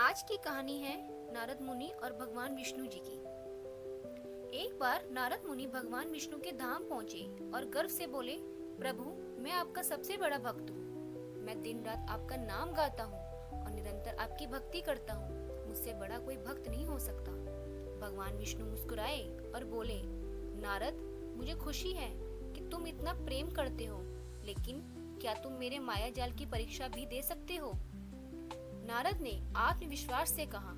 आज की कहानी है नारद मुनि और भगवान विष्णु जी की। एक बार नारद मुनि भगवान विष्णु के धाम पहुंचे और गर्व से बोले, प्रभु, मैं आपका सबसे बड़ा भक्त हूँ। मैं दिन रात आपका नाम गाता हूँ और निरंतर आपकी भक्ति करता हूँ। मुझसे बड़ा कोई भक्त नहीं हो सकता। भगवान विष्णु मुस्कुराए और बोले, नारद, मुझे खुशी है कि तुम इतना प्रेम करते हो, लेकिन क्या तुम मेरे माया जाल की परीक्षा भी दे सकते हो? नारद ने आत्मविश्वास से कहा,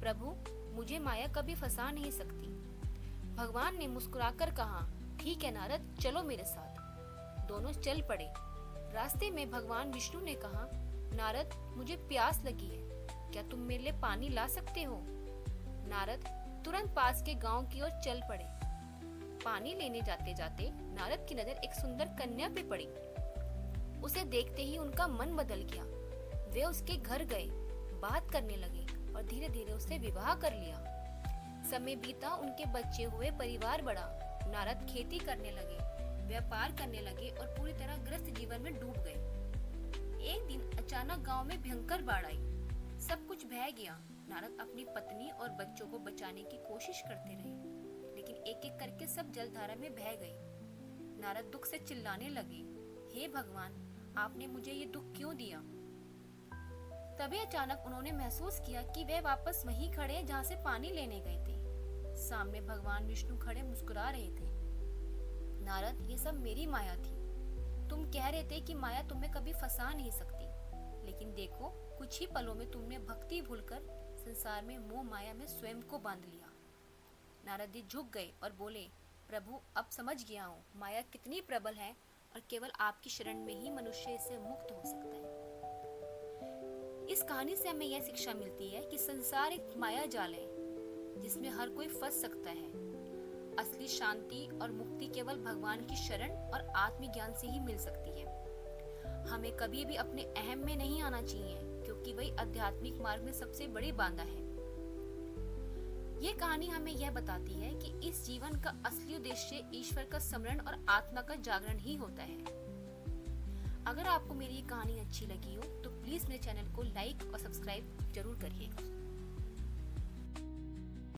प्रभु, मुझे माया कभी फंसा नहीं सकती। भगवान ने मुस्कुराकर कहा, ठीक है नारद, चलो मेरे साथ। दोनों चल पड़े। रास्ते में भगवान विष्णु ने कहा, नारद, मुझे प्यास लगी है, क्या तुम मेरे लिए पानी ला सकते हो? नारद तुरंत पास के गांव की ओर चल पड़े। पानी लेने जाते जाते नारद की नजर एक सुंदर कन्या पे पड़ी। उसे देखते ही उनका मन बदल गया। वे उसके घर गए, बात करने लगे और धीरे धीरे उससे विवाह कर लिया। समय बीता, उनके बच्चे हुए, परिवार बढ़ा। नारद खेती करने लगे, व्यापार करने लगे और पूरी तरह ग्रस्त जीवन में डूब गए। एक दिन अचानक गांव में भयंकर बाढ़ आई। सब कुछ बह गया। नारद अपनी पत्नी और बच्चों को बचाने की कोशिश करते रहे, लेकिन एक एक करके सब जलधारा में बह गए। नारद दुख से चिल्लाने लगे, हे भगवान, आपने मुझे ये दुख क्यों दिया? तभी अचानक उन्होंने महसूस किया कि वे वापस वहीं खड़े हैं जहाँ से पानी लेने गए थे। सामने भगवान विष्णु खड़े मुस्कुरा रहे थे। नारद, ये सब मेरी माया थी। तुम कह रहे थे कि माया तुम्हें कभी फंसा नहीं सकती, लेकिन देखो, कुछ ही पलों में तुमने भक्ति भूलकर संसार में मोह माया में स्वयं को बांध लिया। नारद जी झुक गए और बोले, प्रभु, अब समझ गया हूँ माया कितनी प्रबल है और केवल आपकी शरण में ही मनुष्य इससे मुक्त हो सकता है। इस कहानी से हमें यह शिक्षा मिलती है कि संसार एक माया जाल है जिसमें हर कोई फंस सकता है। असली शांति और मुक्ति केवल भगवान की शरण और आत्मज्ञान से ही मिल सकती है। हमें कभी भी अपने अहम में नहीं आना चाहिए, क्योंकि वही आध्यात्मिक मार्ग में सबसे बड़ी बाधा है। ये कहानी हमें यह बताती है कि इस जीवन का असली उद्देश्य ईश्वर का स्मरण और आत्मा का जागरण ही होता है। अगर आपको मेरी ये कहानी अच्छी लगी हो तो प्लीज मेरे चैनल को लाइक और सब्सक्राइब जरूर करिएगा।